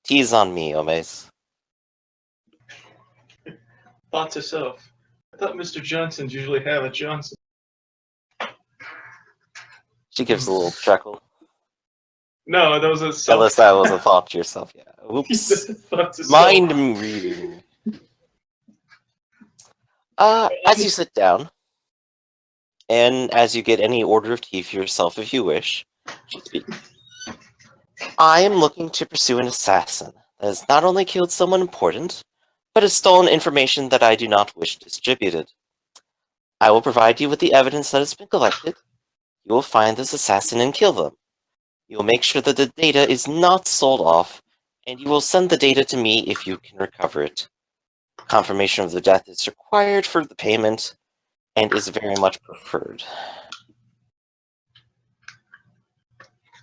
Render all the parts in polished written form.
Tease on me, Omes. Thought to self. I thought Mr. Johnsons usually have a Johnson. She gives a little chuckle. No, that was a self. Unless that was a thought to yourself, yeah. Oops. Thought to Mind self. reading. As you sit down, and as you get any order of tea for yourself if you wish, she speaks. I am looking to pursue an assassin that has not only killed someone important, but has stolen information that I do not wish distributed. I will provide you with the evidence that has been collected. You will find this assassin and kill them. You will make sure that the data is not sold off, and you will send the data to me if you can recover it. Confirmation of the death is required for the payment, and is very much preferred.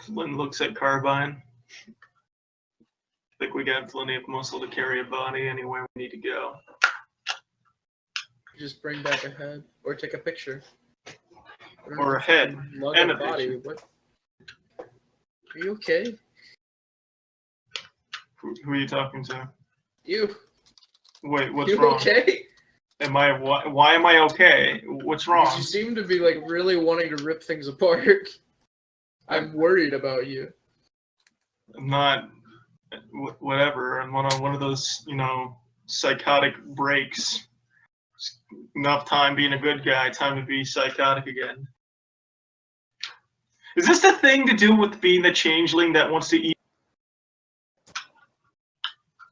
Flynn looks at Carbine. I think we got plenty of muscle to carry a body anywhere we need to go. Just bring back a head, or take a picture. Or a head, Lug and a a body. picture. What? Are you okay? Who are you talking to? You. Wait, what's You wrong? okay? Am I? Why am I okay? What's wrong? You seem to be like really wanting to rip things apart. I'm worried about you. I'm not. Whatever. I'm on one of those, psychotic breaks. Enough time being a good guy, time to be psychotic again. Is this the thing to do with being the changeling that wants to eat?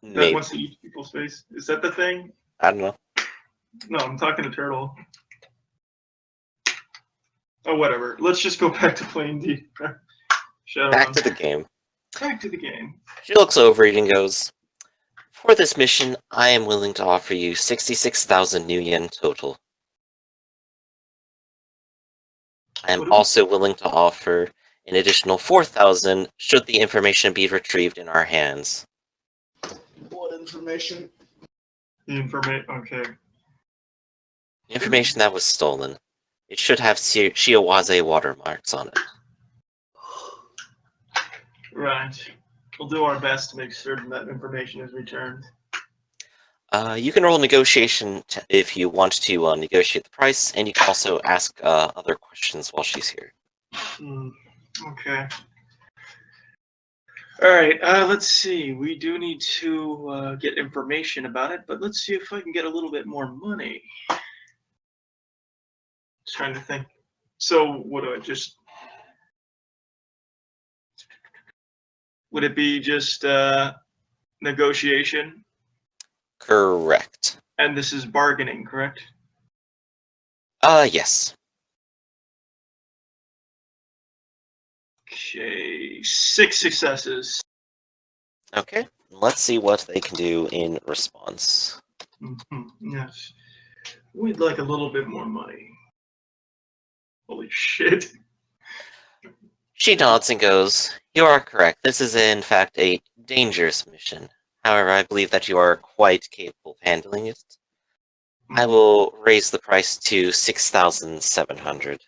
Maybe. That wants to eat people's face? Is that the thing? I don't know. No, I'm talking to Turtle. Oh, whatever. Let's just go back to playing Shadowrun. Back to the game. Back to the game. She looks over it and goes, for this mission, I am willing to offer you 66,000 new yen total. I am also willing to offer an additional 4,000 should the information be retrieved in our hands. What information? The information. Okay. The information that was stolen. It should have Shiawaze watermarks on it. Right. We'll do our best to make certain that information is returned. You can roll negotiation if you want to negotiate the price, and you can also ask other questions while she's here. Okay. Alright, let's see. We do need to get information about it, but let's see if I can get a little bit more money. Just trying to think. So, what do I just... Would it be just negotiation? Correct. And this is bargaining, correct? Yes. Okay, 6 successes. Okay, let's see what they can do in response. Yes. We'd like a little bit more money. Holy shit. She nods and goes, you are correct. This is in fact a dangerous mission. However, I believe that you are quite capable of handling it. I will raise the price to 6,700.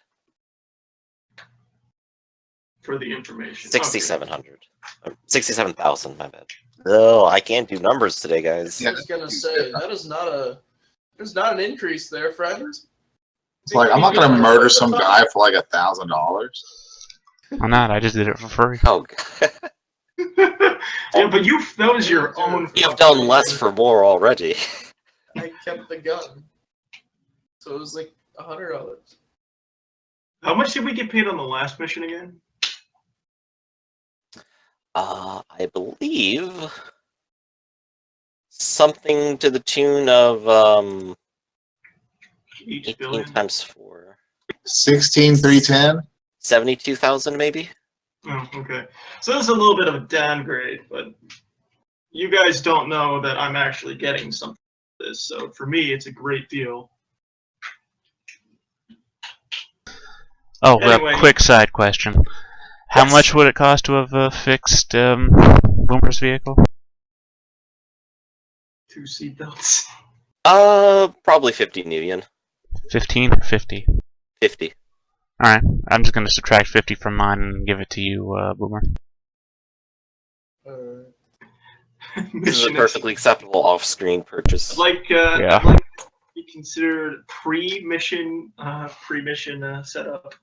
For the information. 6,700. 67,000, my bad. Oh, I can't do numbers today, guys. I was gonna say, there's not an increase there, friend. It's like, I'm not gonna murder some guy for like $1,000. Why not? I just did it for free. Oh, God. Yeah, but that was your own. You've done less for more already. I kept the gun. So it was like $100. How much did we get paid on the last mission again? I believe something to the tune of 18 billion? times 4. 16,310. 72,000 maybe? Oh, okay. So this is a little bit of a downgrade, but you guys don't know that I'm actually getting something for this, so for me it's a great deal. Oh, Anyway. quick side question. How Yes. much would it cost to have fixed Boomer's vehicle? 2 seatbelts. Probably 50 new yen. 15 or 50? 50. Alright, I'm just going to subtract 50 from mine and give it to you, Boomer. This is a mission. perfectly acceptable off-screen purchase. I'd like Yeah. I'd like to be considered pre-mission setup.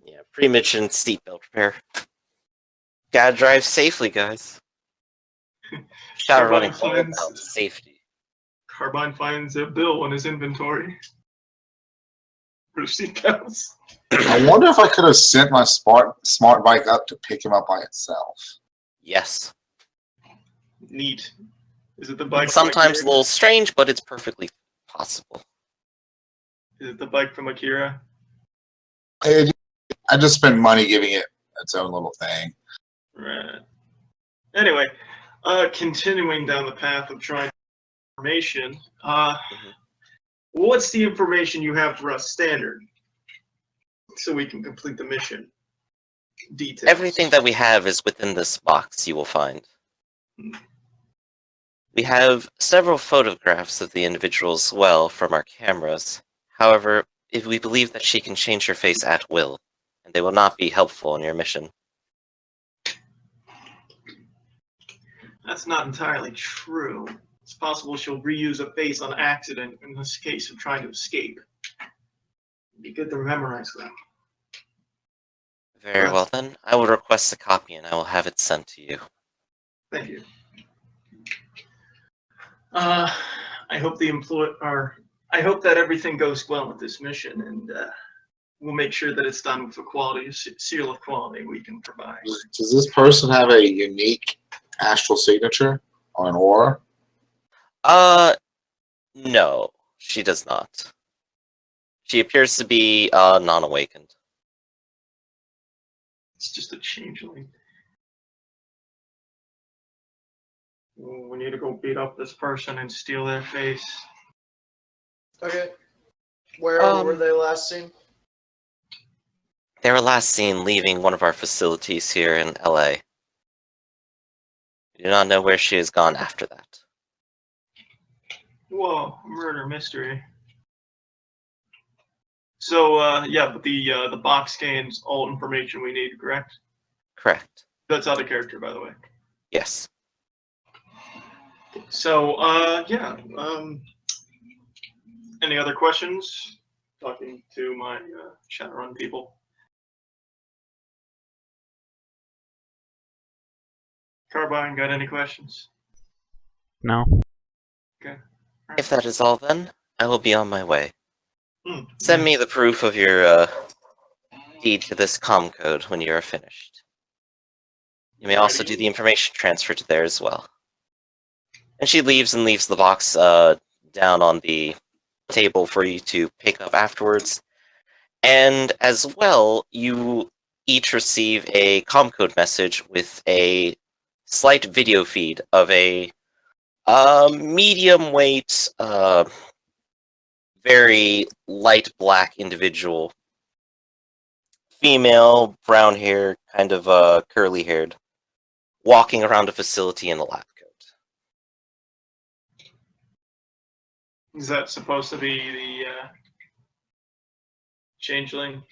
Yeah, pre-mission seatbelt repair. Gotta drive safely, guys. Shadowrun is all Carbine about safety. Carbine finds a bill in his inventory. For seatbelts. I wonder if I could have sent my smart bike up to pick him up by itself. Yes. Neat. Is it the bike? It's from sometimes a Akira? little strange, but it's perfectly possible. Is it the bike from Akira? I just spent money giving it its own little thing. Right. Anyway, continuing down the path of trying information. What's the information you have for us standard, so we can complete the mission? Details. Everything that we have is within this box, you will find. We have several photographs of the individual as well from our cameras. However, if we believe that she can change her face at will, and they will not be helpful in your mission. That's not entirely true. It's possible she'll reuse a face on accident in this case of trying to escape. It'd be good to memorize them. Very well then, I will request a copy and I will have it sent to you. Thank you. I hope I hope that everything goes well with this mission, and we'll make sure that it's done with a seal of quality we can provide. Does this person have a unique astral signature or an aura? No, she does not. She appears to be, non-awakened. It's just a changeling. We need to go beat up this person and steal their face. Okay. Where were they last seen? They were last seen leaving one of our facilities here in LA. We do not know where she has gone after that. Whoa, murder mystery. So, yeah, but the box contains all information we need, correct? Correct. That's out of character, by the way. Yes. So, yeah. Any other questions? Talking to my Shadowrun people. Carbine, got any questions? No. Okay. If that is all then, I will be on my way. Hmm. Send me the proof of your, deed to this comm code when you are finished. You may also do the information transfer to there as well. And she leaves and leaves the box, down on the table for you to pick up afterwards. And as well, you each receive a comm code message with a slight video feed of a medium weight, very light black individual. Female, brown hair, kind of curly haired, walking around a facility in a lab coat. Is that supposed to be the changeling?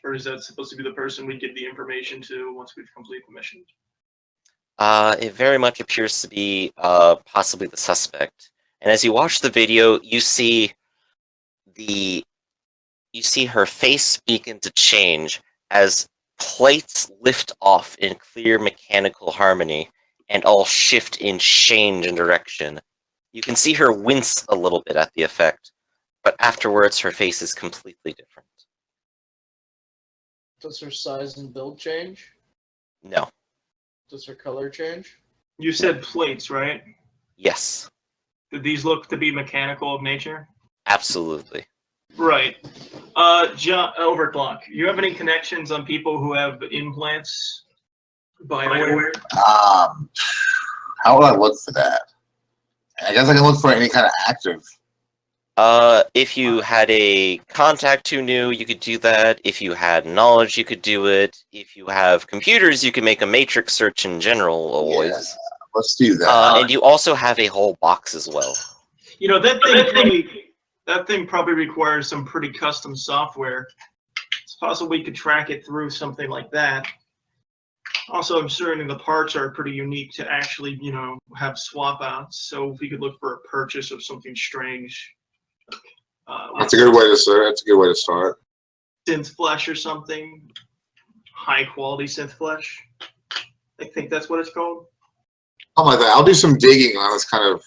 Or is that supposed to be the person we give the information to once we've completed the mission? It very much appears to be possibly the suspect. And as you watch the video, you see her face begin to change as plates lift off in clear mechanical harmony and all shift in change and direction. You can see her wince a little bit at the effect, but afterwards her face is completely different. Does her size and build change? No. Does her color change? You said plates, right? Yes. Did these look to be mechanical of nature? Absolutely. Right. John Overclock, you have any connections on people who have implants? Bioware? How would I look for that? I guess I can look for any kind of active. If you had a contact who knew, you could do that. If you had knowledge, you could do it. If you have computers, you can make a matrix search in general, always. Yeah, let's do that. And you also have a whole box as well. You know, that thing probably requires some pretty custom software. It's possible we could track it through something like that. Also, I'm certain the parts are pretty unique to actually, have swap outs. So if we could look for a purchase of something strange, That's a good way to start. That's a good way to start. synth flesh or something, high quality synth flesh. I think that's what it's called. Something like that. I'll do some digging on this kind of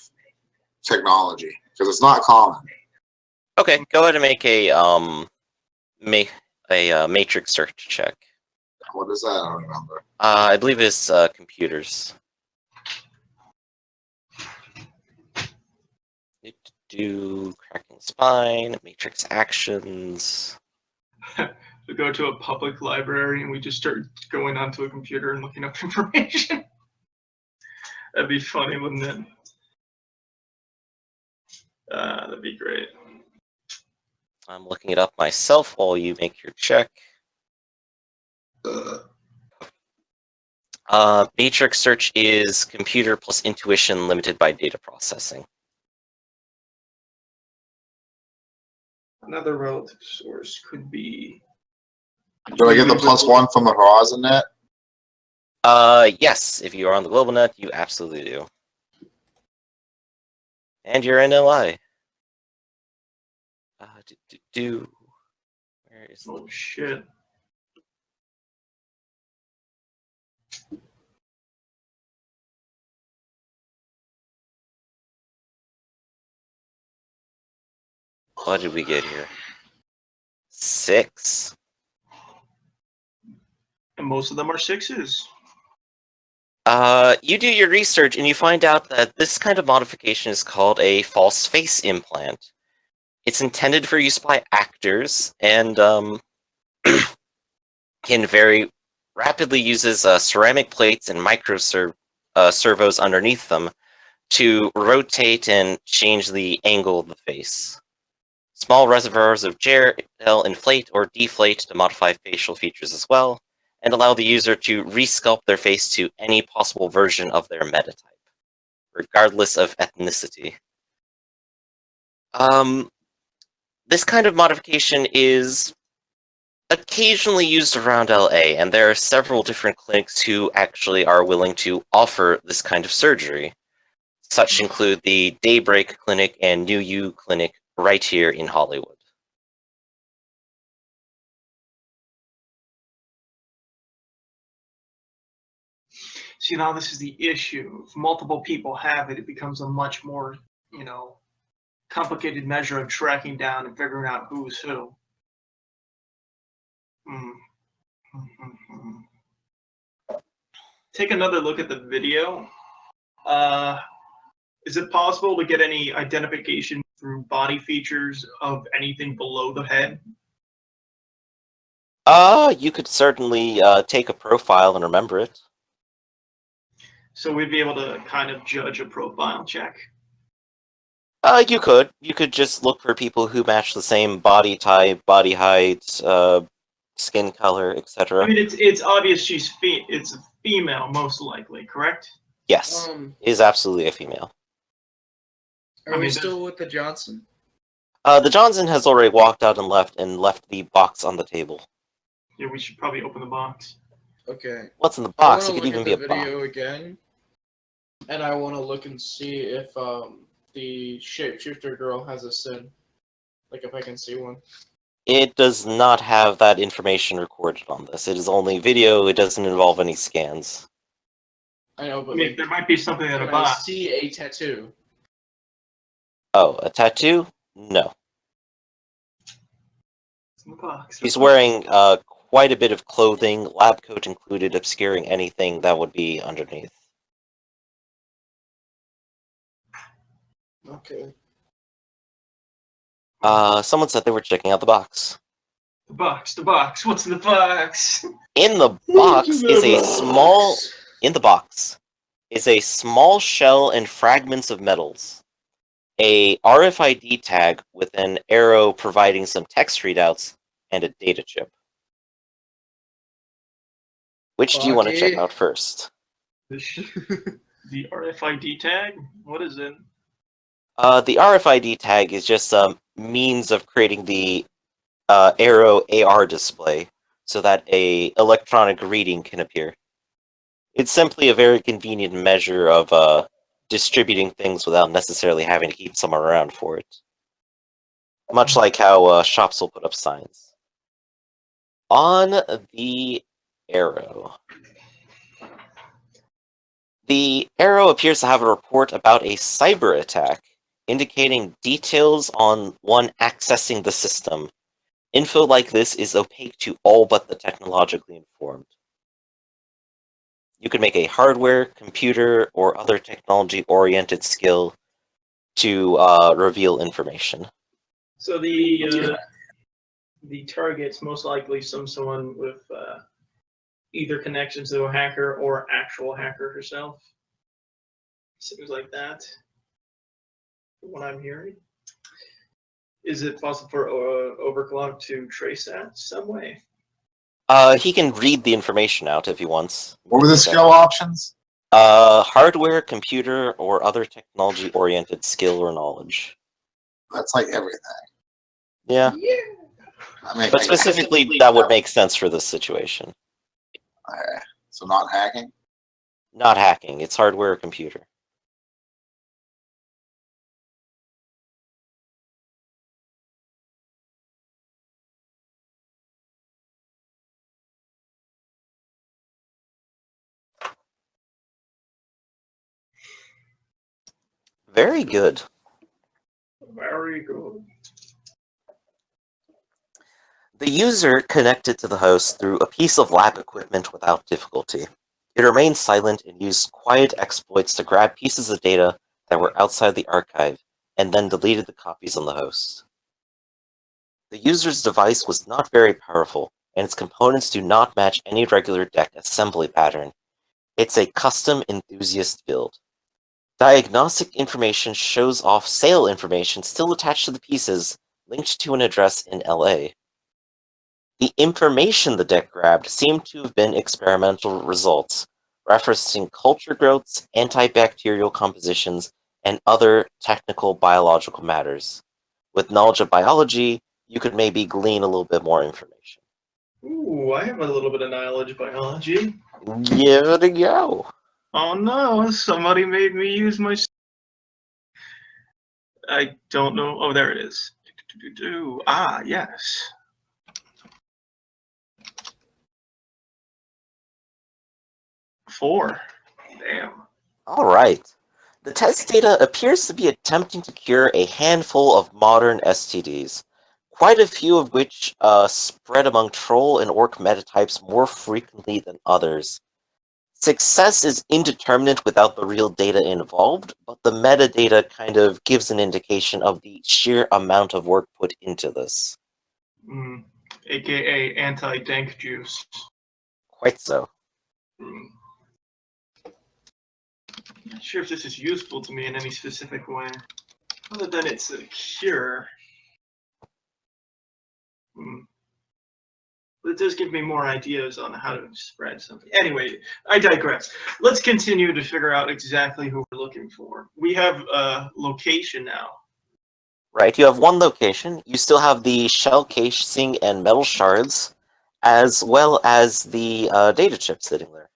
technology because it's not common. Okay, go ahead and make a matrix search check. What is that? I don't remember. I believe it's computers. Do cracking spine, matrix actions. We go to a public library and we just start going onto a computer and looking up information. That'd be funny, wouldn't it? That'd be great. I'm looking it up myself while you make your check. Matrix search is computer plus intuition limited by data processing. Another relative source could be. Do I get the +1 from the Horizon net? Yes, if you are on the global net, you absolutely do. And you're in LI. Where is Oh shit. What did we get here? 6. And most of them are 6s. You do your research and you find out that this kind of modification is called a false face implant. It's intended for use by actors and can very rapidly uses ceramic plates and micro servos underneath them to rotate and change the angle of the face. Small reservoirs of gel inflate or deflate to modify facial features as well, and allow the user to resculpt their face to any possible version of their metatype, regardless of ethnicity. This kind of modification is occasionally used around LA, and there are several different clinics who actually are willing to offer this kind of surgery. Such include the Daybreak Clinic and New You Clinic right here in Hollywood. See, now this is the issue. If multiple people have it, it becomes a much more, complicated measure of tracking down and figuring out who's who. Take another look at the video. Is it possible to get any identification through body features of anything below the head? You could certainly take a profile and remember it. So we'd be able to kind of judge a profile check. You could. You could just look for people who match the same body type, body height, skin color, etc. I mean, it's obvious it's a female, most likely, correct? Yes, is absolutely a female. Are we still with the Johnson? The Johnson has already walked out and left the box on the table. Yeah, we should probably open the box. Okay. What's in the box? It could look even at be a the box. video again, and I want to look and see if the shapeshifter girl has a sin. Like if I can see one. It does not have that information recorded on this. It is only video. It doesn't involve any scans. I know, but I mean, there might be something in a can I box. see a tattoo? Oh, a tattoo? No. It's in the box. He's wearing quite a bit of clothing, lab coat included, obscuring anything that would be underneath. Okay. Someone said they were checking out the box. The box. What's in the box? In the box is a small. In the box is a small shell and fragments of metals, a RFID tag with an arrow providing some text readouts, and a data chip. Which do you want to check out first? The RFID tag? What is it? The RFID tag is just a means of creating the Arrow AR display so that a electronic reading can appear. It's simply a very convenient measure of distributing things without necessarily having to keep someone around for it. Much like how shops will put up signs. On the arrow. The arrow appears to have a report about a cyber attack, indicating details on one accessing the system. Info like this is opaque to all but the technologically informed. You can make a hardware, computer, or other technology-oriented skill to reveal information. So the target's most likely someone with either connections to a hacker or actual hacker herself. Seems like that. From what I'm hearing. Is it possible for Overclock to trace that some way? He can read the information out if he wants. What were the skill options? Hardware, computer, or other technology-oriented skill or knowledge. That's like everything. Yeah, I mean, but specifically, that would make sense for this situation. Okay. So not hacking. Not hacking, it's hardware or computer. Very good. Very good. The user connected to the host through a piece of lab equipment without difficulty. It remained silent and used quiet exploits to grab pieces of data that were outside the archive, and then deleted the copies on the host. The user's device was not very powerful, and its components do not match any regular deck assembly pattern. It's a custom enthusiast build. Diagnostic information shows off sale information still attached to the pieces, linked to an address in LA. The information the deck grabbed seemed to have been experimental results, referencing culture growths, antibacterial compositions, and other technical biological matters. With knowledge of biology, you could maybe glean a little bit more information. Ooh, I have a little bit of knowledge of biology. Give it a go. Oh no, somebody made me use my... I don't know. Oh, there it is. Ah, yes. Four. Damn. Alright. The test data appears to be attempting to cure a handful of modern STDs, quite a few of which spread among troll and orc metatypes more frequently than others. Success is indeterminate without the real data involved, but the metadata kind of gives an indication of the sheer amount of work put into this. AKA anti-dank juice. Quite so. Not sure if this is useful to me in any specific way, other than it's a cure. But it does give me more ideas on how to spread something. Anyway, I digress. Let's continue to figure out exactly who we're looking for. We have a location now. Right, you have one location, you still have the shell casing and metal shards, as well as the data chip sitting there.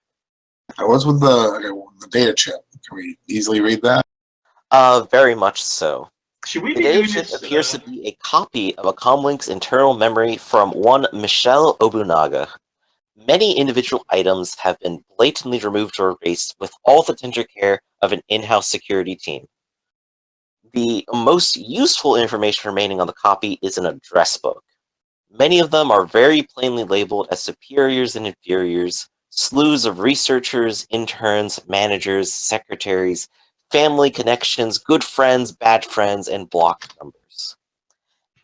What's with the data chip? Can we easily read that? Very much so. Should we The be data doing chip this? appears to be a copy of a comlink's internal memory from one Michelle Obunaga. Many individual items have been blatantly removed or erased with all the tender care of an in-house security team. The most useful information remaining on the copy is an address book. Many of them are very plainly labeled as superiors and inferiors, slews of researchers, interns, managers, secretaries, family connections, good friends, bad friends, and block numbers.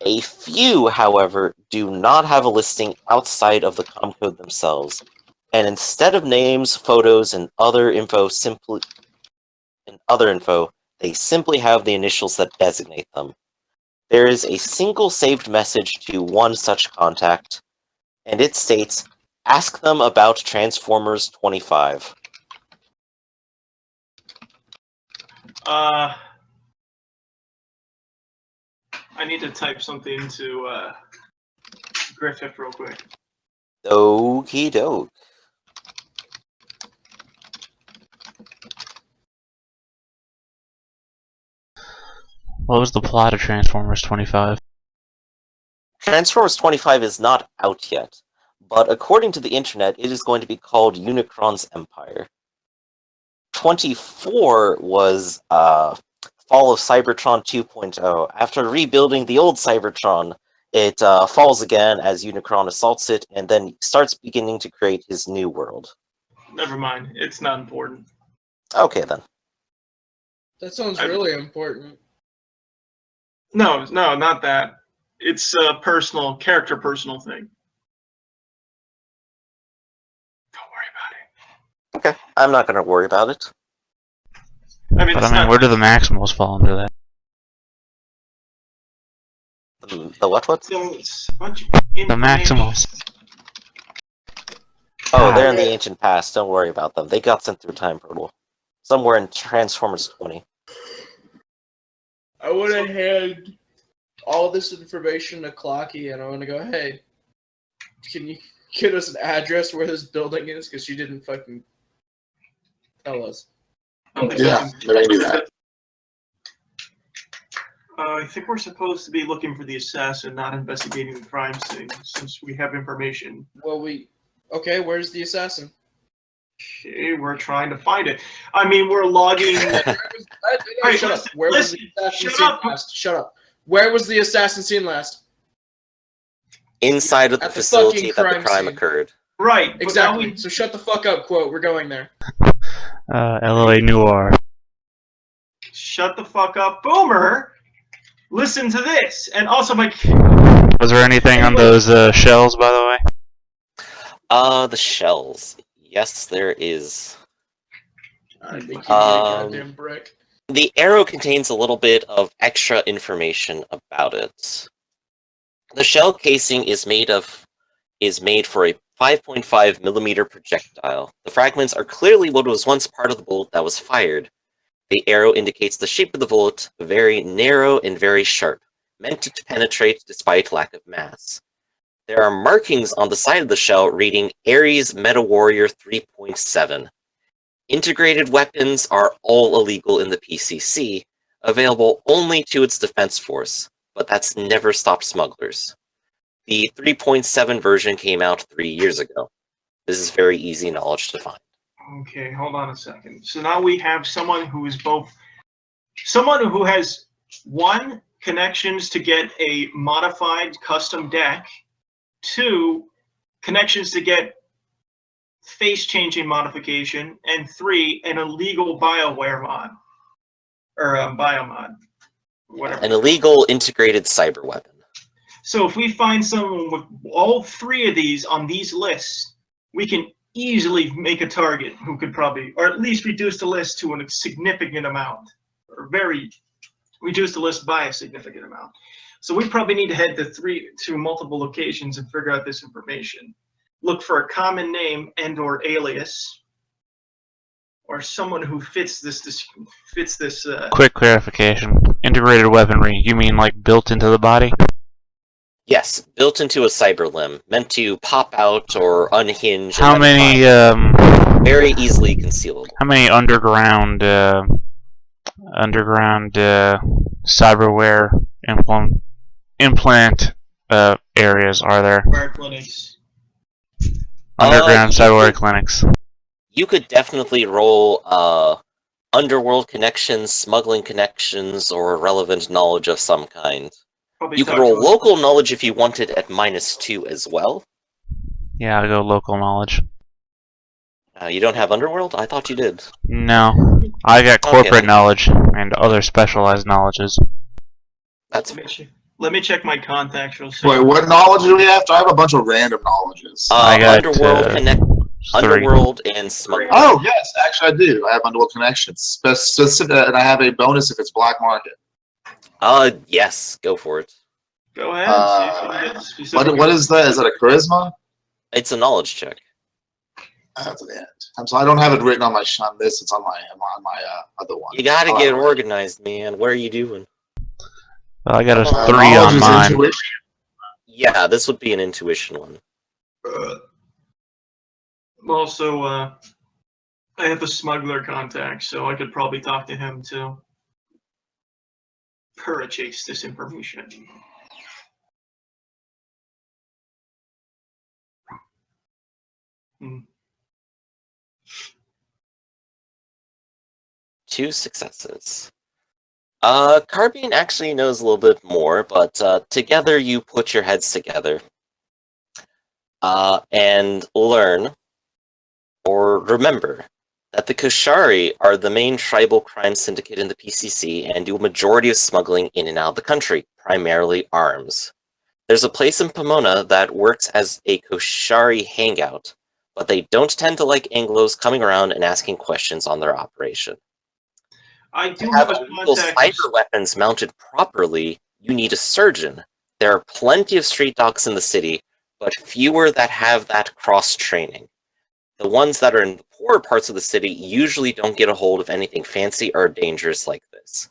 A few, however, do not have a listing outside of the comcode themselves, and instead of names, photos, and other info, they simply have the initials that designate them. There is a single saved message to one such contact, and it states, "Ask them about Transformers 25." I need to type something to Griffith real quick. Okie doke. What was the plot of Transformers 25? Transformers 25 is not out yet, but according to the internet, it is going to be called Unicron's Empire. 24 was Fall of Cybertron 2.0. After rebuilding the old Cybertron, it falls again as Unicron assaults it, and then starts beginning to create his new world. Never mind. It's not important. Okay, then. That sounds really important. No, not that. It's a personal thing. Don't worry about it. Okay, I'm not going to worry about it. I mean, But it's I mean, not, where do the Maximals fall into that? The what? so it's a bunch of The information. Maximals. Oh, they're in God. the ancient past. Don't worry about them. They got sent through time portal. Somewhere in Transformers 20. I would have had all this information to Clocky, and I want to go, hey, can you get us an address where this building is? Because she didn't fucking tell us. Yeah, maybe I can do that. I think we're supposed to be looking for the assassin, not investigating the crime scene, since we have information. Well, okay, where's the assassin? Okay, we're trying to find it. I mean, we're logging. Hey, Shut up. listen, Where was listen, the assassin shut seen up. last? Shut up. Where was the assassin seen last? Inside of the At the facility fucking that the crime crime scene. occurred. Right. but now Exactly. we- So shut the fuck up, quote. We're going there. LA Noir. Shut the fuck up, Boomer. Listen to this, and also my. Was there anything on those shells, by the way? The shells. Yes, there is. I think you need a goddamn brick. The arrow contains a little bit of extra information about it. The shell casing is made for a 5.5 millimeter projectile. The fragments are clearly what was once part of the bullet that was fired. The arrow indicates the shape of the bullet, very narrow and very sharp, meant to penetrate despite lack of mass. There are markings on the side of the shell reading Ares Meta Warrior 3.7. Integrated weapons are all illegal in the PCC, available only to its defense force, but that's never stopped smugglers. The 3.7 version came out 3 years ago. This is very easy knowledge to find. Okay, hold on a second. So now we have someone who has one, connections to get a modified custom deck, 2, connections to get face-changing modification, and 3, an illegal BioWare mod. Or biomod. Whatever. An illegal integrated cyber weapon. So if we find someone with all 3 of these on these lists, we can easily make a target who could probably, or at least reduce the list to a significant amount, or reduce the list by a significant amount. So we probably need to head to multiple locations and figure out this information. Look for a common name and/or alias, or someone who fits this. Quick clarification. Integrated weaponry, you mean like built into the body? Yes, built into a cyber limb, meant to pop out or unhinge. How many, very easily concealable. how many underground cyberware implant areas are there? Wire clinics. Underground you cyberware could- clinics. You could definitely roll underworld connections, smuggling connections, or relevant knowledge of some kind. Probably You could talk roll to local knowledge if you wanted at -2 as well. Yeah, I'll go local knowledge. You don't have underworld? I thought you did. No. I got Okay, corporate then. knowledge and other specialized knowledges. That's Let me check my contacts real Wait, what knowledge do we have? I have a bunch of random knowledges. I got Underworld connect, 3. Underworld and smuggling. Oh, yes, actually I do. I have underworld connections. Specific, and I have a bonus if it's black market. Yes, go for it. Go ahead. See if you can get specific. What is that? Is that a charisma? It's a knowledge check. That's the end. So I don't have it written on my on this. It's on my other one. You gotta Oh, get right. organized, man. What are you doing? Well, I got a Come on. 3 knowledge on is mine. intuition. Yeah, this would be an intuition one. Also, I have a smuggler contact, so I could probably talk to him too. purchase this information. Hmm. 2 successes. Carbine actually knows a little bit more, but together you put your heads together and learn or remember that the Koshari are the main tribal crime syndicate in the PCC and do a majority of smuggling in and out of the country, primarily arms. There's a place in Pomona that works as a Koshari hangout, but they don't tend to like Anglos coming around and asking questions on their operation. I To do have have a illegal contact. cyber weapons mounted properly, you need a surgeon. There are plenty of street dogs in the city, but fewer that have that cross-training. The ones that are in the poorer parts of the city usually don't get a hold of anything fancy or dangerous like this.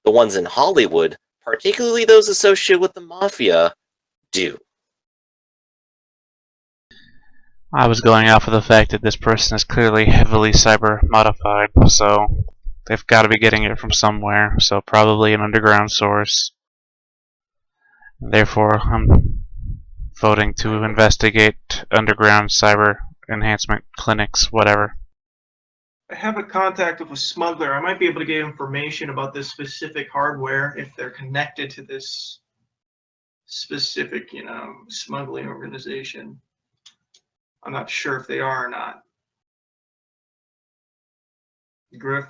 The ones in Hollywood, particularly those associated with the Mafia, do. I was going off of the fact that this person is clearly heavily cyber modified, so they've got to be getting it from somewhere, so probably an underground source. Therefore, I'm voting to investigate underground cyber enhancement clinics, whatever. I have a contact with a smuggler. I might be able to get information about this specific hardware if they're connected to this specific, smuggling organization. I'm not sure if they are or not. Griff,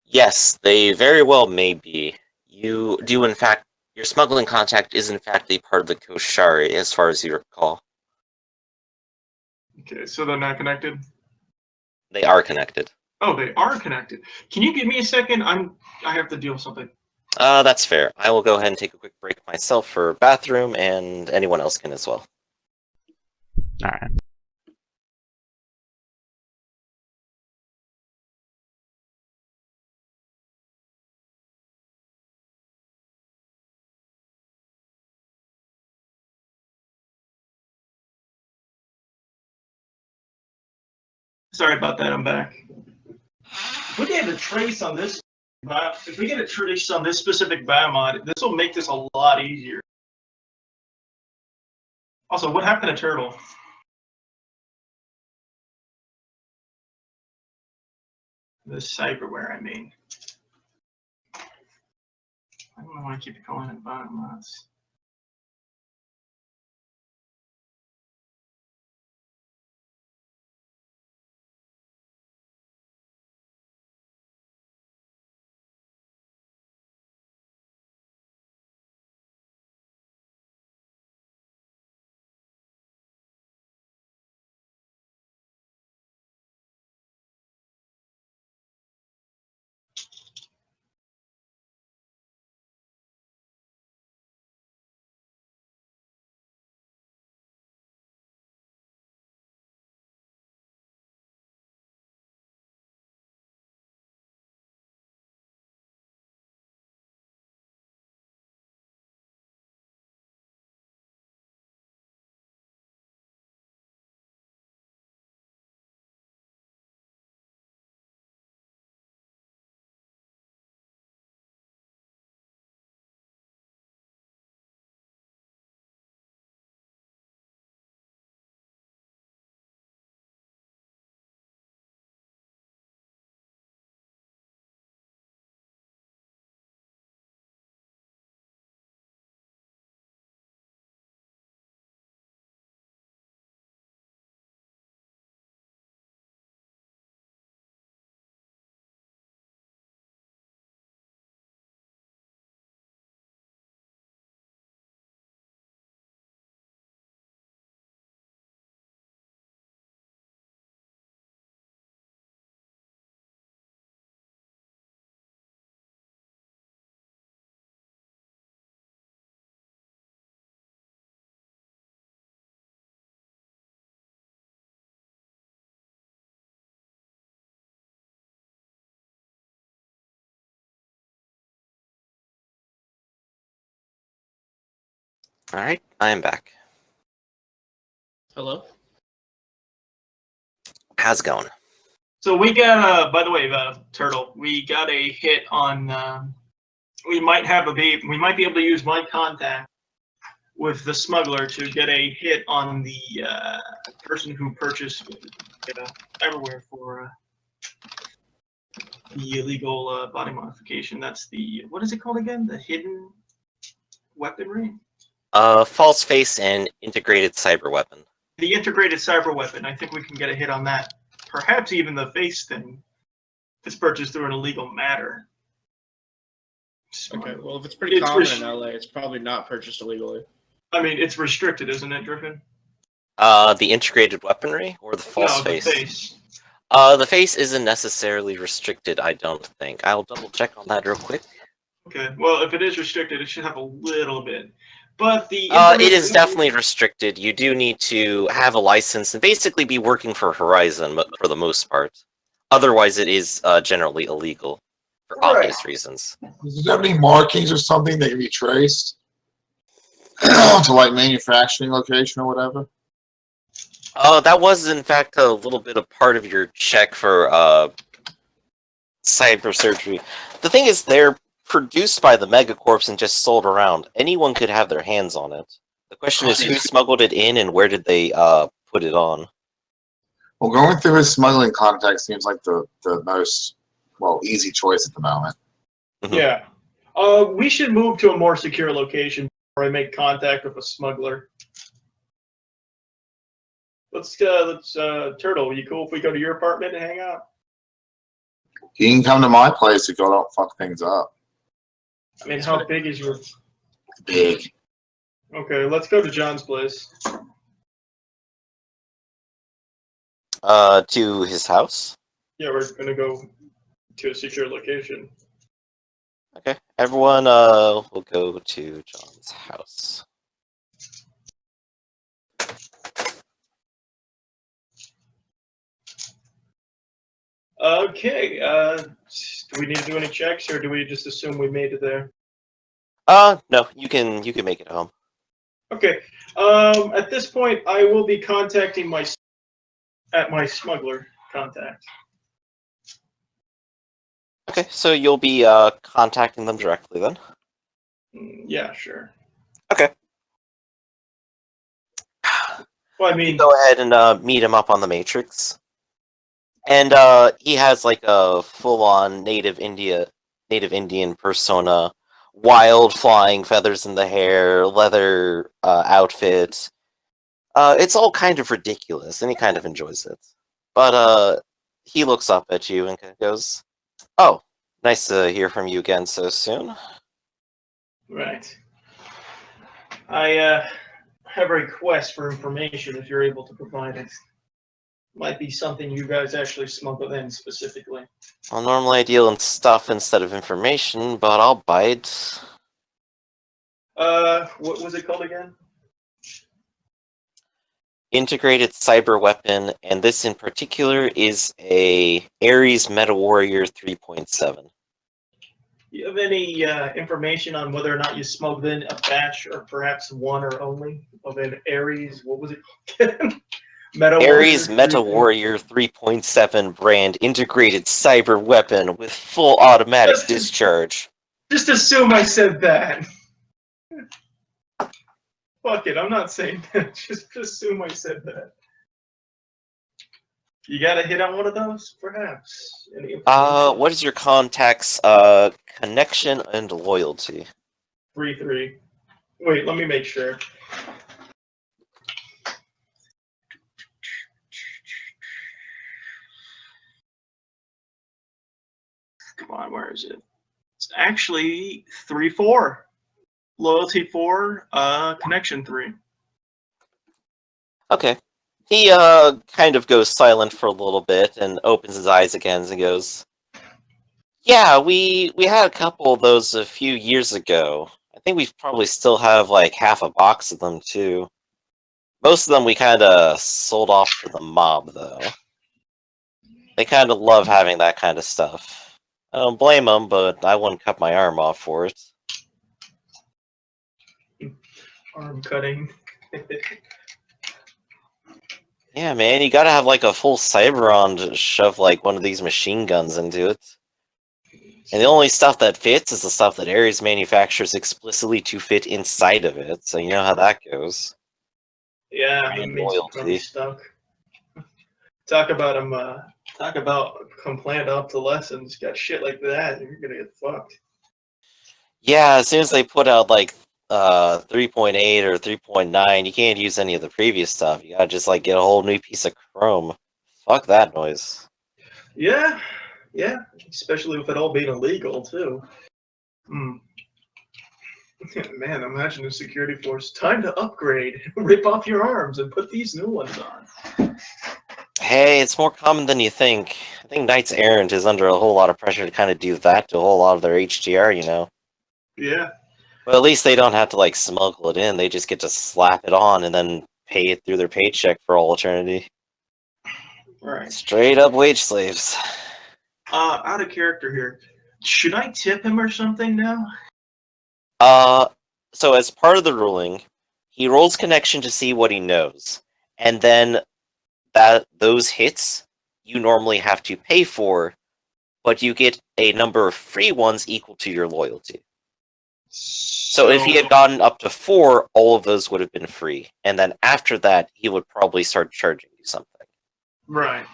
Yes, they very well may be. You do, in fact, your smuggling contact is in fact a part of the Koshari, as far as you recall. Okay, so they're not connected? They are connected. Oh, they are connected. Can you give me a second? I have to deal with something. That's fair. I will go ahead and take a quick break myself for bathroom, and anyone else can as well. Alright. Sorry about that. I'm back. If we get a trace on this, if we get a trace on this specific biomod, this will make this a lot easier. Also, what happened to Turtle? The cyberware, I mean. I don't know why I keep calling it biomods. Alright, I am back. Hello? How's it going? So we got by the way, Turtle, we got a hit on. We might be able to use my contact with the smuggler to get a hit on the person who purchased everywhere for the illegal body modification. That's what is it called again? The hidden weaponry. False face and integrated cyber weapon. The integrated cyber weapon. I think we can get a hit on that. Perhaps even the face thing. If it's purchased through an illegal matter. Okay, well, if it's pretty common in LA, it's probably not purchased illegally. I mean, it's restricted, isn't it, Griffin? The integrated weaponry or the false face? The face. The face isn't necessarily restricted, I don't think. I'll double check on that real quick. Okay, well, if it is restricted, it should have a little bit. But the it is definitely restricted. You do need to have a license and basically be working for Horizon for the most part. Otherwise, it is generally illegal for obvious reasons. Does it have any markings or something that can be traced to like manufacturing location or whatever? That was in fact a little bit of part of your check for cyber surgery. The thing is, they're produced by the megacorps and just sold around. Anyone could have their hands on it. The question is, who smuggled it in and where did they put it on? Well, going through his smuggling contact seems like the most, easy choice at the moment. Yeah. We should move to a more secure location before I make contact with a smuggler. Let's Turtle, are you cool if we go to your apartment and hang out? You can come to my place if y'all don't fuck things up. I mean, how big is your... Big. Okay, let's go to John's place. To his house? Yeah, we're gonna go to a secure location. Okay, everyone will go to John's house. Okay, do we need to do any checks, or do we just assume we made it there? No, you can make it home. Okay, at this point, I will be contacting my smuggler contact. Okay, so you'll be contacting them directly then? Yeah, sure. Okay. Well, I mean... Go ahead and meet him up on the Matrix. And he has like a full-on native Indian persona, wild flying feathers in the hair, leather outfit. It's all kind of ridiculous, and he kind of enjoys it. But he looks up at you and goes, "Oh, nice to hear from you again so soon." Right. I have a request for information if you're able to provide it. Might be something you guys actually smuggled in specifically. Well, normally I deal in stuff instead of information, but I'll bite. What was it called again? Integrated cyber weapon, and this in particular is a Ares Meta Warrior 3.7. You have any information on whether or not you smuggled in a batch, or perhaps one or only, of an Ares? What was it called? Ares Meta Warrior 3.7 brand integrated cyber weapon with full automatic discharge. Just assume I said that. Fuck it, I'm not saying that. Just assume I said that. You got a hit on one of those, perhaps? What is your contact's connection and loyalty? 3-3. Wait, let me make sure. Come on, where is it? It's actually 3-4. Loyalty 4, connection 3. Okay. He kind of goes silent for a little bit and opens his eyes again and goes, "Yeah, we had a couple of those a few years ago. I think we probably still have like half a box of them too. Most of them we kind of sold off to the mob though. They kind of love having that kind of stuff. I don't blame them, but I wouldn't cut my arm off for it." Arm cutting. Yeah, man, you gotta have like a full Cyberon to shove like one of these machine guns into it. And the only stuff that fits is the stuff that Ares manufactures explicitly to fit inside of it, so you know how that goes. Yeah, that Brand means you're probably loyalty. stuck. Talk about him. Talk about compliant obsolescence. Got shit like that, you're gonna get fucked. Yeah, as soon as they put out like 3.8 or 3.9, you can't use any of the previous stuff. You gotta just like get a whole new piece of chrome. Fuck that noise. Yeah, yeah. Especially with it all being illegal too. Hmm. Man, imagine a security force. Time to upgrade. Rip off your arms and put these new ones on. Hey, it's more common than you think. I think Knights Errant is under a whole lot of pressure to kind of do that to a whole lot of their HDR, you know. Yeah. But at least they don't have to like smuggle it in. They just get to slap it on and then pay it through their paycheck for all eternity. Right. Straight up wage slaves. Out of character here. Should I tip him or something now? So as part of the ruling, he rolls connection to see what he knows, and then those hits you normally have to pay for, but you get a number of free ones equal to your loyalty. So if he had gotten up to 4, all of those would have been free, and then after that, he would probably start charging you something. Right.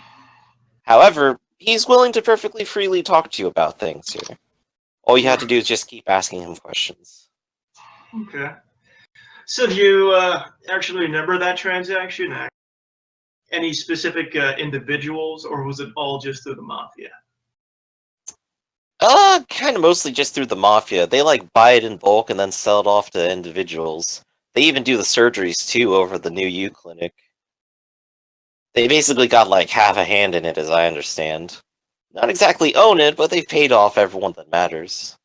However, he's willing to perfectly freely talk to you about things here. All you have to do is just keep asking him questions. Okay. So do you actually remember that transaction? Any specific individuals, or was it all just through the mafia? Kind of mostly just through the mafia. They like buy it in bulk and then sell it off to individuals. They even do the surgeries too over the new U clinic. They basically got like half a hand in it, as I understand. Not exactly own it, but they've paid off everyone that matters.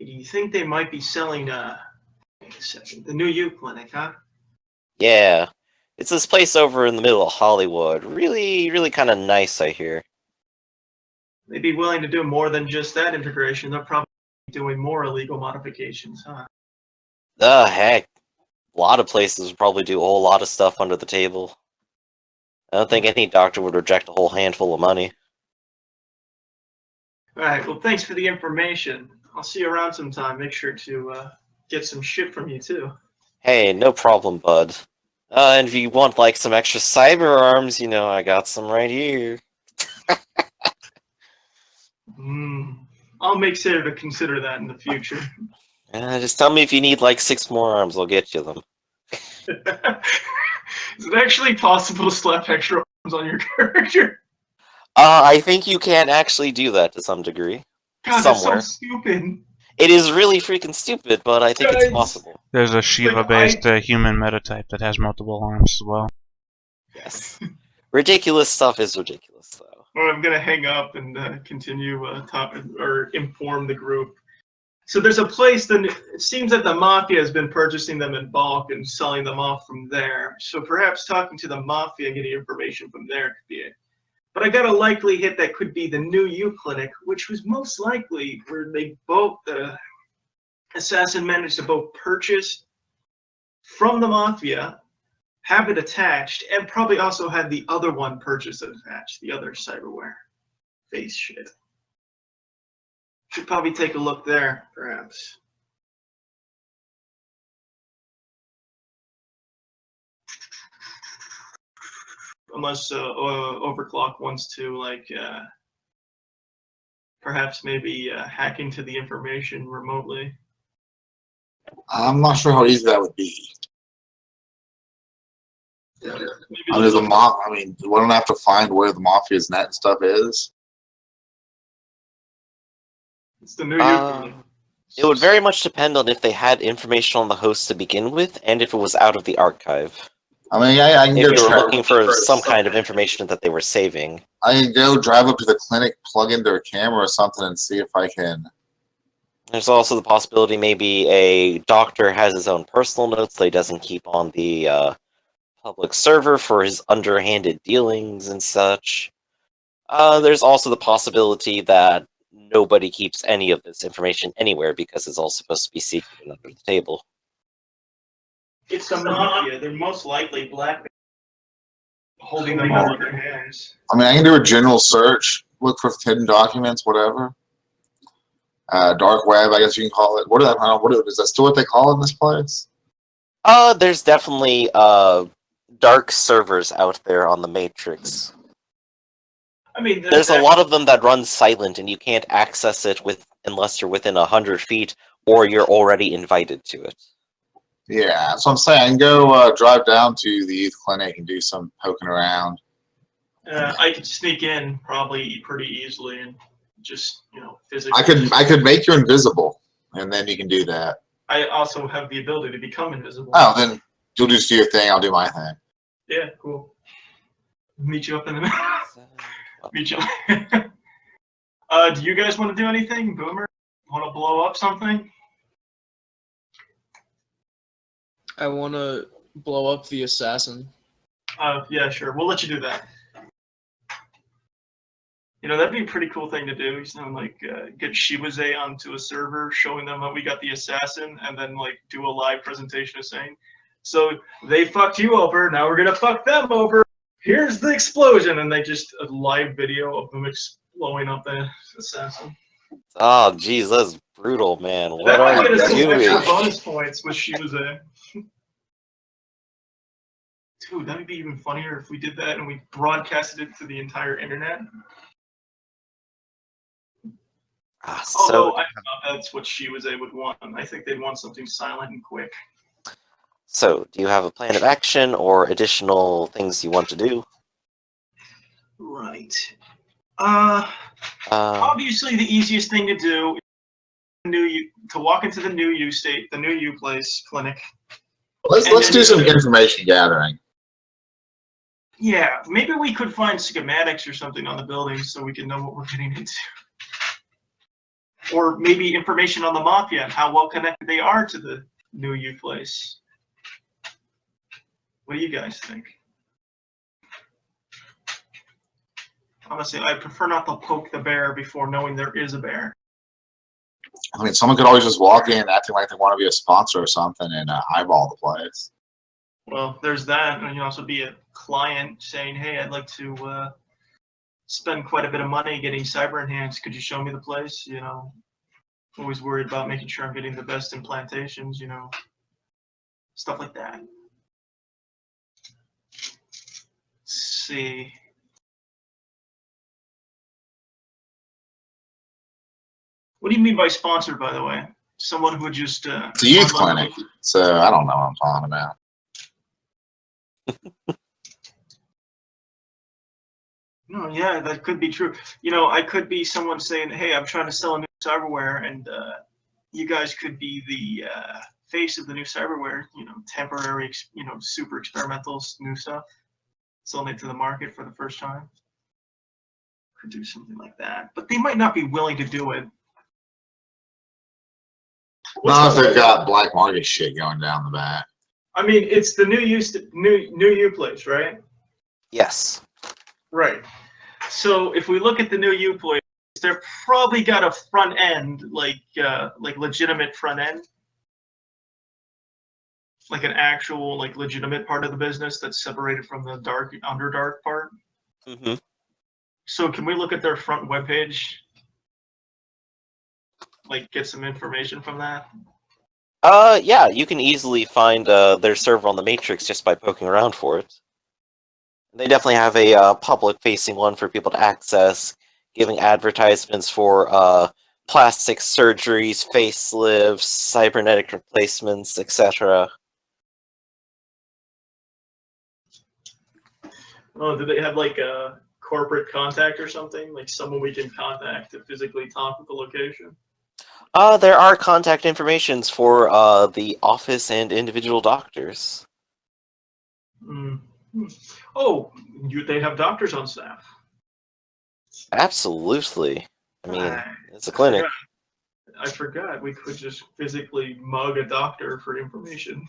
Do you think they might be selling wait a second, the new U clinic, huh? Yeah. It's this place over in the middle of Hollywood. Really, really kind of nice, I hear. They'd be willing to do more than just that integration. They're probably doing more illegal modifications, huh? Heck. A lot of places would probably do a whole lot of stuff under the table. I don't think any doctor would reject a whole handful of money. All right. Well, thanks for the information. I'll see you around sometime. Make sure to get some shit from you too. Hey, no problem, bud. And if you want, like, some extra cyber arms, you know, I got some right here. I'll make sure to consider that in the future. Just tell me if you need, like, 6 more arms, I'll get you them. Is it actually possible to slap extra arms on your character? I think you can actually do that to some degree. God, Somewhere. that's so stupid. It is really freaking stupid, but I think it's Guys. possible. There's a Shiva-based human metatype that has multiple arms as well. Yes. Ridiculous stuff is ridiculous, though. Well, I'm gonna hang up and continue or inform the group. So there's a place that it seems that the mafia has been purchasing them in bulk and selling them off from there. So perhaps talking to the mafia and getting information from there could be it. But I got a likely hit that could be the new U clinic, which was most likely where they both assassin managed to both purchase from the mafia, have it attached, and probably also had the other one purchased and attached, the other cyberware face shit. Should probably take a look there, perhaps. Unless Overclock wants to, like, perhaps maybe hack into the information remotely. I'm not sure how easy that would be. Maybe I mean, we don't have to find where the mafia's net and stuff is. it's the new U. It would very much depend on if they had information on the host to begin with, and if it was out of the archive. I mean, I can If go they were try. looking for some kind of information that they were saving. I can go drive up to the clinic, plug in their camera or something, and see if I can. There's also the possibility maybe a doctor has his own personal notes that he doesn't keep on the public server for his underhanded dealings and such. There's also the possibility that nobody keeps any of this information anywhere because it's all supposed to be secret and under the table. It's the mafia. They're most likely black. holding them in their hands. I mean, I can do a general search, look for hidden documents, whatever. Dark web, I guess you can call it. What is that still what they call it in this place? There's definitely dark servers out there on the Matrix. I mean, There's a lot of them that run silent, and you can't access it unless you're within 100 feet, or you're already invited to it. Yeah, that's what I'm saying. I can go drive down to the youth clinic and do some poking around. I could sneak in probably pretty easily and just physically. I could make you invisible, and then you can do that. I also have the ability to become invisible. Oh, then you'll just do your thing. I'll do my thing. Yeah, cool. Meet you up in the middle. Meet you. Do you guys want to do anything, Boomer? Want to blow up something? I want to blow up the assassin. Yeah, sure. We'll let you do that. That'd be a pretty cool thing to do. Like get Shibuze onto a server, showing them that we got the assassin, and then like do a live presentation of saying, "So they fucked you over. Now we're gonna fuck them over. Here's the explosion," and they just a live video of them blowing up the assassin. Oh, jeez, that's brutal, man. What That are might get us some you extra doing? bonus points with Shibuze. Dude, that would be even funnier if we did that and we broadcasted it to the entire internet. Although I thought that's what Shibuze would want. I think they'd want something silent and quick. So, do you have a plan of action or additional things you want to do? Right. Obviously, the easiest thing to do is to walk into the new U place clinic. Let's do some information gathering. Yeah, maybe we could find schematics or something on the building so we can know what we're getting into. Or maybe information on the Mafia and how well connected they are to the new U place. What do you guys think? Honestly, I prefer not to poke the bear before knowing there is a bear. I mean, someone could always just walk in acting like they want to be a sponsor or something and eyeball the place. Well, there's that, and you can also be a client saying, "Hey, I'd like to spend quite a bit of money getting cyber enhanced. Could you show me the place?" Always worried about making sure I'm getting the best implantations. Stuff like that. Let's see. What do you mean by sponsor, by the way? Someone who would just it's a youth clinic, so I don't know what I'm talking about. No, yeah, that could be true. I could be someone saying, "Hey, I'm trying to sell a new cyberware," and you guys could be the face of the new cyberware. Temporary, super experimental new stuff, selling it to the market for the first time. Could do something like that, but they might not be willing to do it. Not if they've got black market shit going down the back. I mean, it's the new U place, right? Yes. Right. So if we look at the new U place, they've probably got a front end, like legitimate front end, like an actual legitimate part of the business that's separated from the underdark part. Mm-hmm. So can we look at their front webpage? Get some information from that? Yeah, you can easily find their server on the Matrix just by poking around for it. They definitely have a public-facing one for people to access, giving advertisements for plastic surgeries, facelifts, cybernetic replacements, etc. Oh, do they have a corporate contact or something? Someone we can contact to physically talk with the location? There are contact informations for the office and individual doctors. Oh, they have doctors on staff. Absolutely. I mean, it's a clinic. I forgot. We could just physically mug a doctor for information.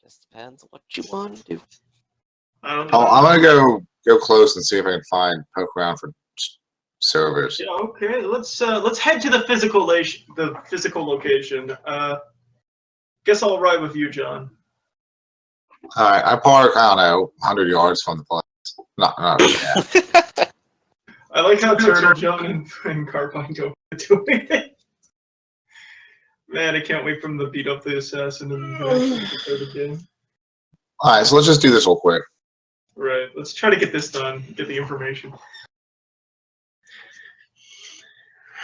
Just depends on what you want to do. I don't know. I'm gonna go close and see if I can poke around for servers. Yeah, okay. Let's head to the physical location. Guess I'll ride with you, John. Alright, I park, I don't know, 100 yards from the place. Not really bad. I like how Turtle John and Carbine don't do anything. Man, I can't wait for them to beat up the assassin and the game. Alright, so let's just do this real quick. Right, let's try to get this done, get the information.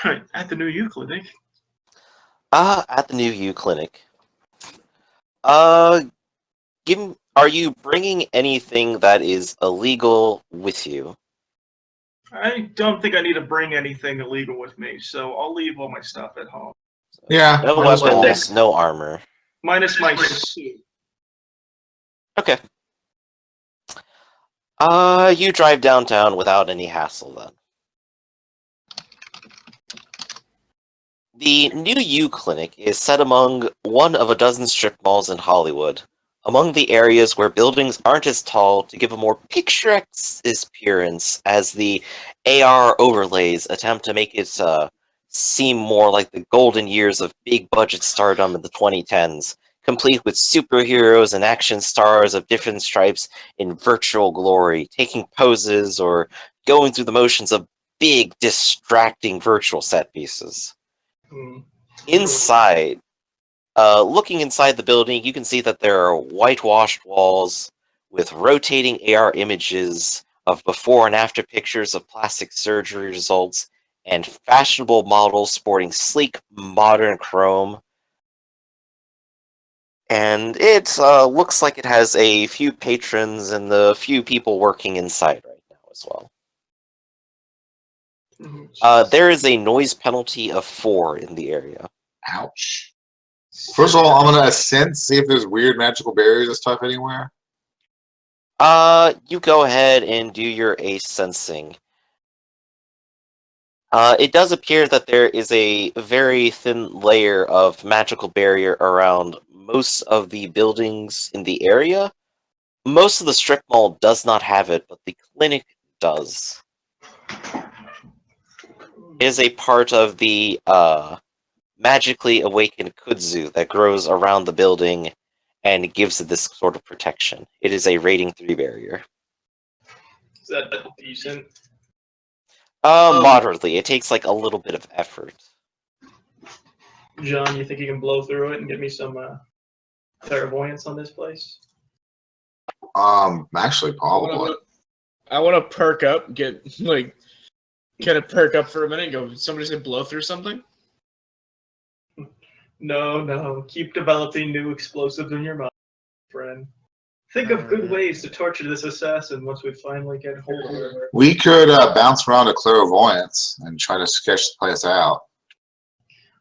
Alright, at the new U clinic. At the new U clinic. Are you bringing anything that is illegal with you? I don't think I need to bring anything illegal with me, so I'll leave all my stuff at home. Yeah. No might as well. weapons, no armor. Minus my suit. Okay. You drive downtown without any hassle then. The new U Clinic is set among one of a dozen strip malls in Hollywood, among the areas where buildings aren't as tall to give a more picturesque appearance as the AR overlays attempt to make it seem more like the golden years of big-budget stardom in the 2010s, complete with superheroes and action stars of different stripes in virtual glory, taking poses or going through the motions of big, distracting virtual set pieces. Inside, looking inside the building, you can see that there are whitewashed walls with rotating AR images of before and after pictures of plastic surgery results and fashionable models sporting sleek, modern chrome. And it looks like it has a few patrons and a few people working inside right now as well. There is a noise penalty of 4 in the area. Ouch. First of all, I'm gonna ascend, see if there's weird magical barriers and stuff anywhere. You go ahead and do your ace sensing. It does appear that there is a very thin layer of magical barrier around most of the buildings in the area. Most of the strip mall does not have it, but the clinic does. It is a part of the magically awakened kudzu that grows around the building and gives it this sort of protection. It is a rating 3 barrier. Is that decent? Moderately. It takes like a little bit of effort. John, you think you can blow through it and give me some clairvoyance on this place? Actually, probably. I want to perk up, get kind of perk up for a minute and go, somebody said blow through something? No. Keep developing new explosives in your mind, friend. Think of good ways to torture this assassin once we finally get hold of her. We could bounce around a clairvoyance and try to sketch the place out.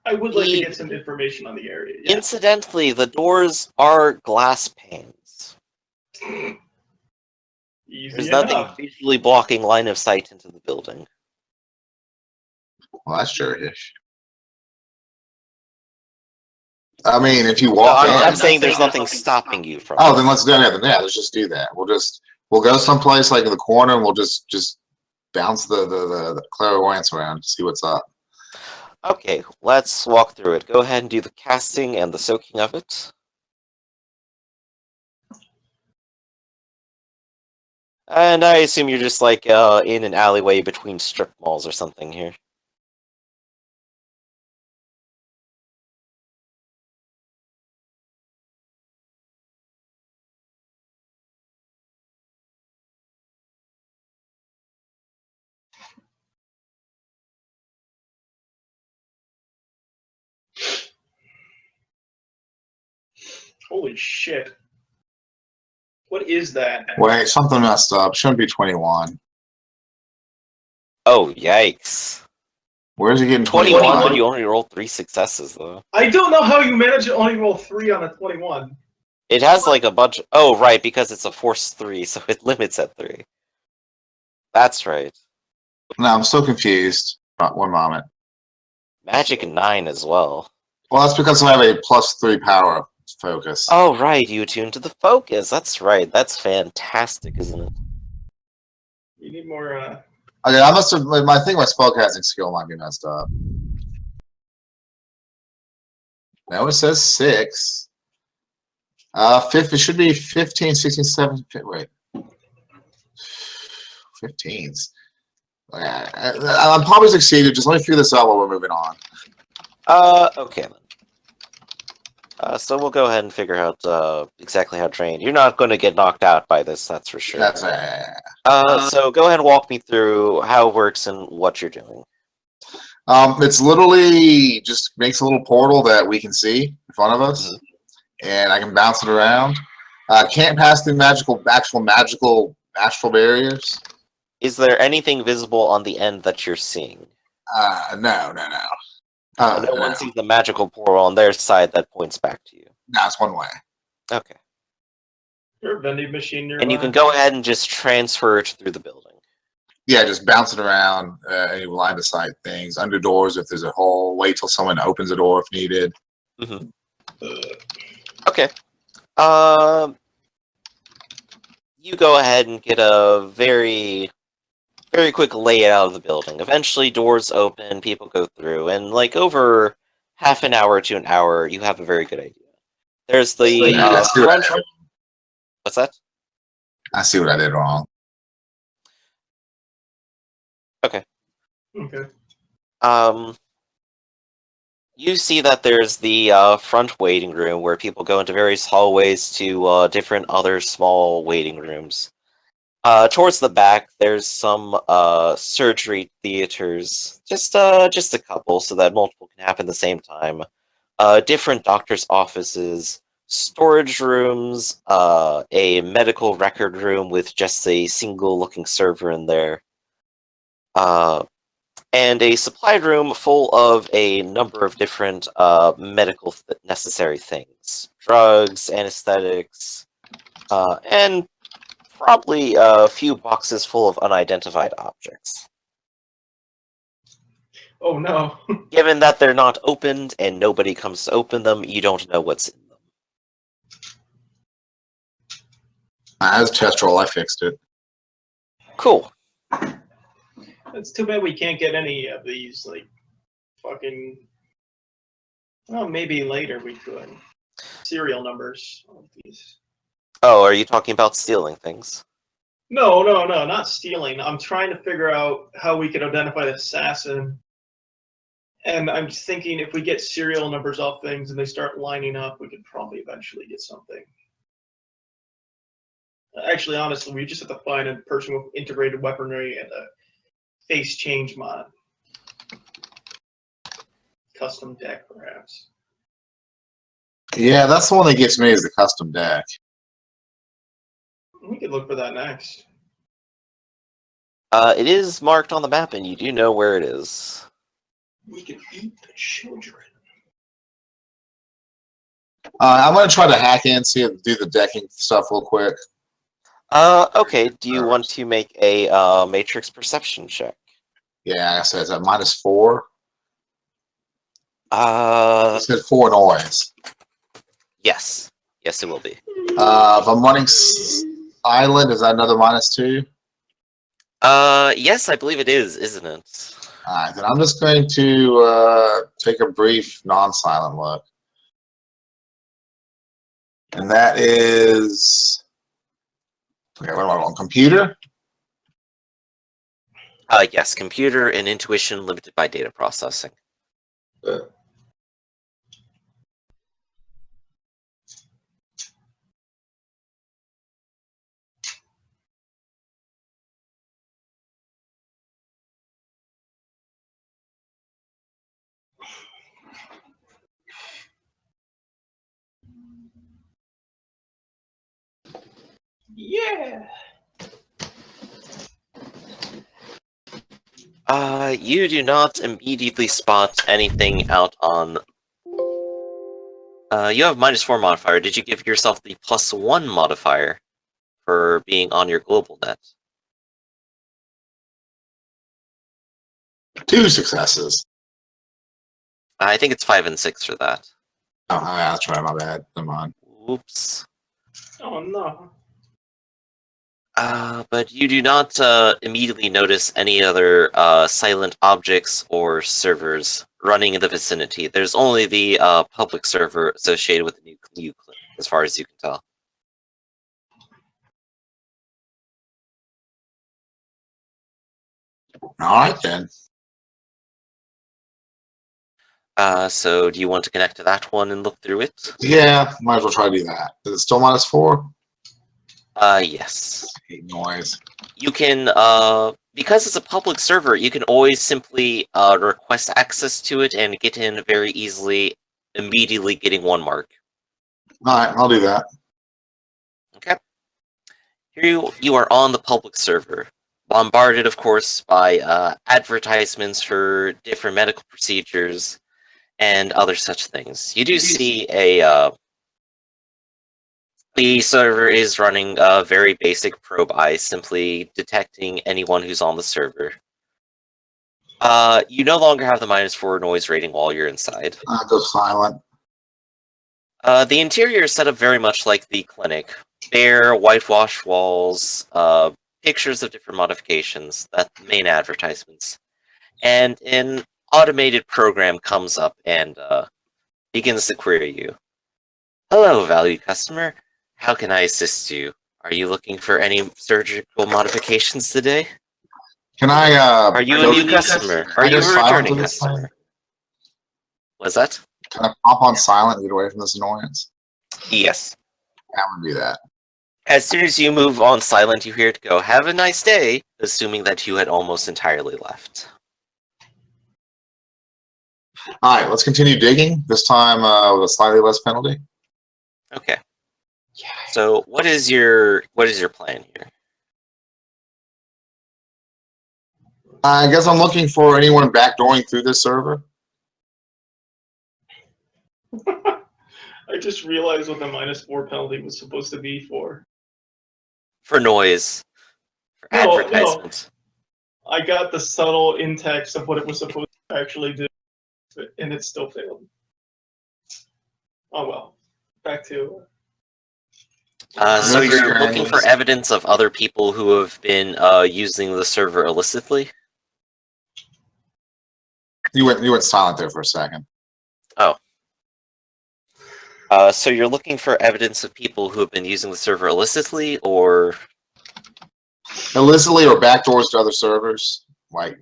I would like to get some information on the area. Yeah. Incidentally, the doors are glass panes. Easy There's enough. nothing visually blocking line of sight into the building. Well, that's sure-ish. I mean, if you No, walk in. I'm saying there's nothing stopping you from Oh, it. then let's do that. Yeah, let's just do that. We'll go someplace like in the corner and we'll just bounce the clairvoyance around to see what's up. Okay, let's walk through it. Go ahead and do the casting and the soaking of it. And I assume you're just like in an alleyway between strip malls or something here. Holy shit. What is that? Wait, something messed up. Shouldn't be 21. Oh, yikes. Where's he getting 21, 21? but you only rolled 3 successes, though. I don't know how you managed to only roll 3 on a 21. It has like a bunch. Oh, right, because it's a force 3, so it limits at 3. That's right. No, I'm still confused. One moment. Magic 9 as well. Well, that's because I have a +3 power focus. Oh, right, you attune to the focus. That's right. That's fantastic, isn't it? You need more, Okay, I must have. I think my spellcasting skill might be messed up. Now it says 6. Fifth, it should be 15, 16, 17. Wait. 15s. I'm probably succeeded. Just let me figure this out while we're moving on. Okay then. So we'll go ahead and figure out exactly how trained. You're not going to get knocked out by this, that's for sure. That's So go ahead and walk me through how it works and what you're doing. It's literally just makes a little portal that we can see in front of us, and I can bounce it around. Can't pass through actual magical astral barriers. Is there anything visible on the end that you're seeing? No. No one sees the magical portal on their side that points back to you. No, it's one way. Okay. Your vending machine nearby. And you can go ahead and just transfer it through the building. Yeah, just bounce it around. Any line of sight things under doors if there's a hole. Wait till someone opens the door if needed. Okay. You go ahead and get a very quick layout of the building. Eventually, doors open, people go through, and like over half an hour to an hour, you have a very good idea. There's the front. What's that? I see what I did wrong. Okay. You see that there's the front waiting room where people go into various hallways to different other small waiting rooms. Towards the back, there's some surgery theaters, just a couple, so that multiple can happen at the same time. Different doctors' offices, storage rooms, a medical record room with just a single-looking server in there, and a supply room full of a number of different medical necessary things, drugs, anesthetics, and probably a few boxes full of unidentified objects. Oh no. Given that they're not opened and nobody comes to open them, you don't know what's in them. As a test roll, I fixed it. Cool. It's too bad we can't get any of these, like, fucking... Well, maybe later we could. Serial numbers of these. Oh, are you talking about stealing things? No, not stealing. I'm trying to figure out how we could identify the assassin. And I'm thinking if we get serial numbers off things and they start lining up, we could probably eventually get something. Actually, honestly, we just have to find a person with integrated weaponry and a face change mod. Custom deck, perhaps. Yeah, that's the one that gets me is the custom deck. We could look for that next. It is marked on the map, and you do know where it is. We could eat the children. I'm going to try to hack in, do the decking stuff real quick. Okay. Do you want to make a matrix perception check? Yeah, I said it's at -4. Uh, It said 4 noise. yes. Yes, it will be. If I'm running Island, is that another -2? Yes, I believe it is, isn't it? Alright, then I'm just going to take a brief non-silent look. And that is... Okay, what am I on? Computer? Yes, computer and intuition limited by data processing. Yeah. You do not immediately spot anything out on... you have -4 modifier. Did you give yourself the +1 modifier for being on your global net? 2 successes. I think it's 5 and 6 for that. Oh, yeah, that's right, my bad. Come on. Oops. Oh no. But you do not immediately notice any other silent objects or servers running in the vicinity. There's only the public server associated with the new as far as you can tell. All right, then. So do you want to connect to that one and look through it? Yeah, might as well try to do that. Is it still -4? Yes. Hate noise. You can, because it's a public server, you can always simply request access to it and get in very easily, immediately getting 1 mark. All right, I'll do that. Okay. Here you are on the public server, bombarded, of course, by advertisements for different medical procedures and other such things. You do see the server is running a very basic probe eye, simply detecting anyone who's on the server. You no longer have the -4 noise rating while you're inside. I'll go silent. The interior is set up very much like the clinic. Bare, whitewashed walls, pictures of different modifications, that's the main advertisements. And an automated program comes up and begins to query you. Hello, valued customer. How can I assist you? Are you looking for any surgical modifications today? Can I? Are you a new customer? Are you a returning customer? What's that? Can I pop on silent and get away from this annoyance? Yes. I would do that. As soon as you move on silent, you hear it go, "Have a nice day," assuming that you had almost entirely left. All right, let's continue digging. This time with a slightly less penalty. Okay. So what is your plan here? I guess I'm looking for anyone backdooring through this server. I just realized what the -4 penalty was supposed to be for. For noise. For No, advertisements. I got the subtle in-text of what it was supposed to actually do, and it still failed. Oh well. Back to... So you're looking for evidence of other people who have been using the server illicitly? You went silent there for a second. Oh. So you're looking for evidence of people who have been using the server illicitly, or... Illicitly or backdoors to other servers. Like,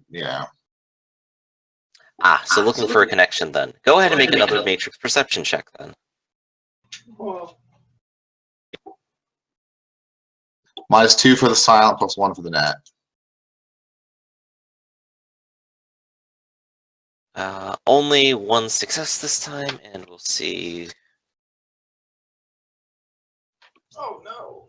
So looking for a connection then. Go ahead and make another matrix perception check then. Well, -2 for the silent, +1 for the net. Only 1 success this time, and we'll see. oh no.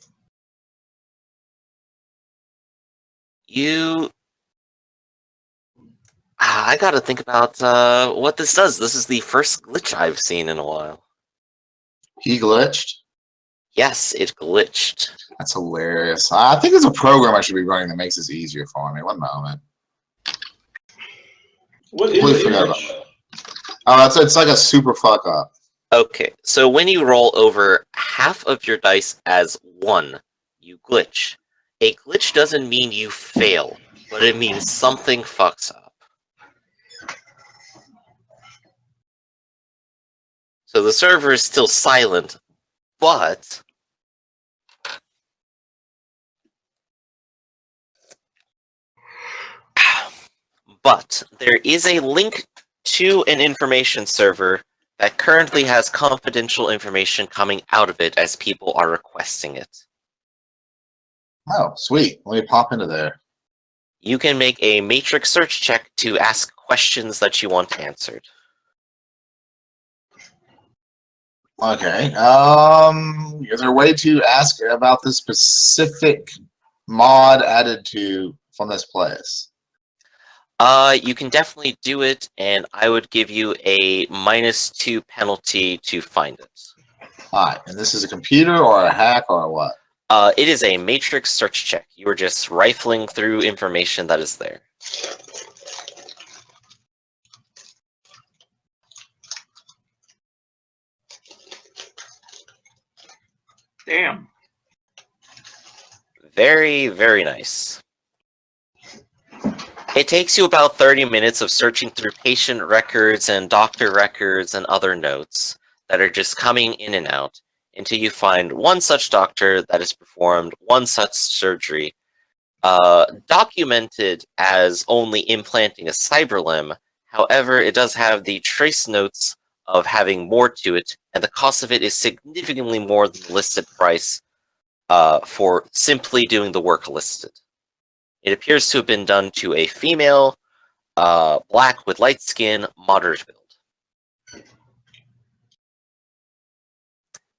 I gotta think about what this does. This is the first glitch I've seen in a while. He glitched. Yes, it glitched. That's hilarious. I think there's a program I should be running that makes this easier for me. 1 moment. What Completely is forgot it? about that. Oh, it's like a super fuck up. Okay, so when you roll over half of your dice as 1, you glitch. A glitch doesn't mean you fail, but it means something fucks up. So the server is still silent, but... But there is a link to an information server that currently has confidential information coming out of it as people are requesting it. Oh, sweet. Let me pop into there. You can make a matrix search check to ask questions that you want answered. Okay. Is there a way to ask about the specific mod added to from this place? You can definitely do it, and I would give you a -2 penalty to find it. Alright, and this is a computer or a hack or what? It is a matrix search check. You are just rifling through information that is there. Damn. Very, very nice. It takes you about 30 minutes of searching through patient records and doctor records and other notes that are just coming in and out. until you find one such doctor that has performed one such surgery, documented as only implanting a cyber limb. However, it does have the trace notes of having more to it, and the cost of it is significantly more than the listed price for simply doing the work listed. It appears to have been done to a female, black with light skin, moderate build.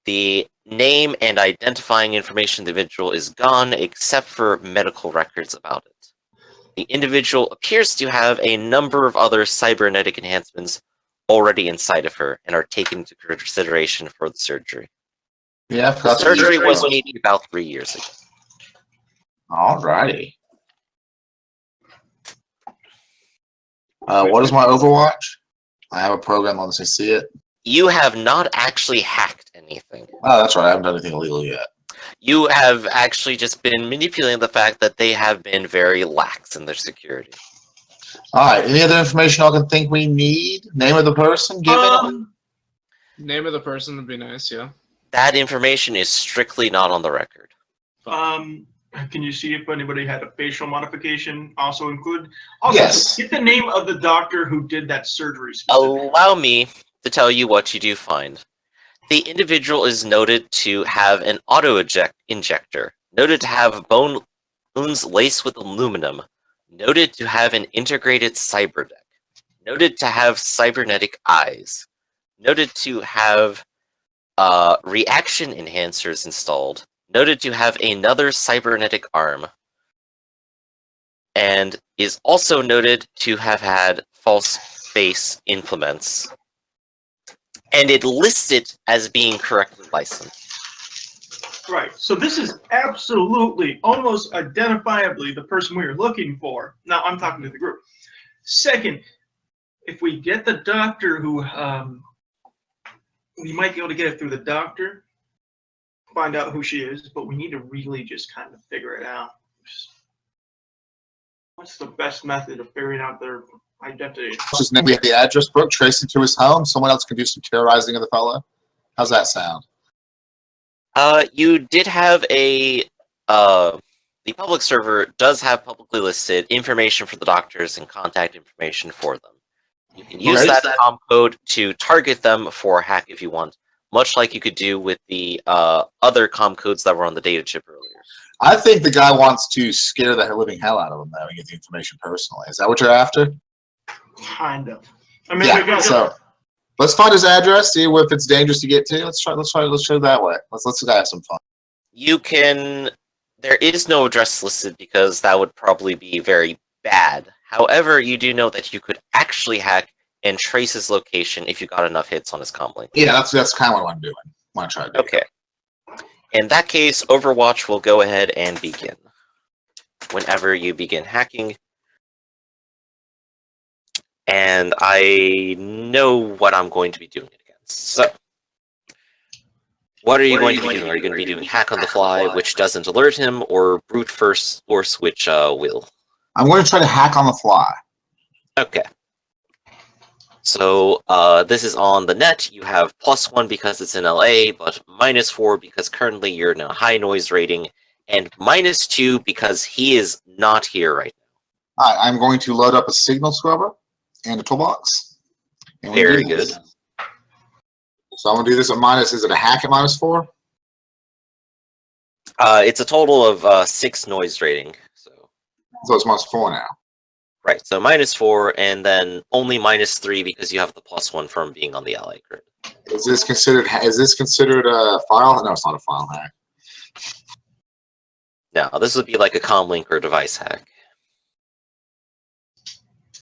The name and identifying information of the individual is gone, except for medical records about it. The individual appears to have a number of other cybernetic enhancements already inside of her and are taken into consideration for the surgery. Yeah, The surgery was maybe about 3 years ago. Alrighty. What is my Overwatch? I have a program on this. I see it. You have not actually hacked anything. Oh, that's right. I haven't done anything illegal yet. You have actually just been manipulating the fact that they have been very lax in their security. Alright, any other information I can think we need? Name of the person given? Name of the person would be nice, yeah. That information is strictly not on the record. Can you see if anybody had a facial modification also included? Also, Yes. get the name of the doctor who did that surgery. Allow me to tell you what you do find. The individual is noted to have an auto-injector, noted to have bones laced with aluminum, noted to have an integrated cyber deck, noted to have cybernetic eyes, noted to have reaction enhancers installed, noted to have another cybernetic arm, and is also noted to have had false face implements. And it listed as being correctly licensed. Right. So this is absolutely, almost identifiably the person we are looking for. Now, I'm talking to the group. Second, if we get the doctor who, we might be able to get it through the doctor, find out who she is, but we need to really just kind of figure it out. What's the best method of figuring out their identity? Just name the address book, trace it to his home. Someone else can do some terrorizing of the fellow. How's that sound? You did have the public server does have publicly listed information for the doctors and contact information for them. You can use that com code to target them for a hack if you want, much like you could do with the other com codes that were on the data chip earlier. I think the guy wants to scare the living hell out of him, though, and get the information personally. Is that what you're after? Kind of. I mean, Yeah. So let's find his address. See if it's dangerous to get to. Let's try that way. Let's have some fun. You can. There is no address listed because that would probably be very bad. However, you do know that you could actually hack and trace his location if you got enough hits on his comm link. Yeah, that's kind of what I'm doing. Want to try to do. Okay. In that case, Overwatch will go ahead and begin. Whenever you begin hacking. And I know what I'm going to be doing it against. So, what are you going to be doing? Are you going to be doing hack on the fly, which doesn't alert him, or brute force, which will? I'm going to try to hack on the fly. Okay. So, this is on the net. You have +1 because it's in LA, but -4 because currently you're in a high noise rating, and -2 because he is not here right now. All right, I'm going to load up a signal scrubber and a toolbox. And Very good. So I'm going to do this at minus, is it a hack at -4? It's a total of 6 noise rating. So it's -4 now. Right, so -4, and then only -3 because you have the +1 from being on the LA grid. Is this considered a file? No, it's not a file hack. Now, this would be like a comm link or device hack.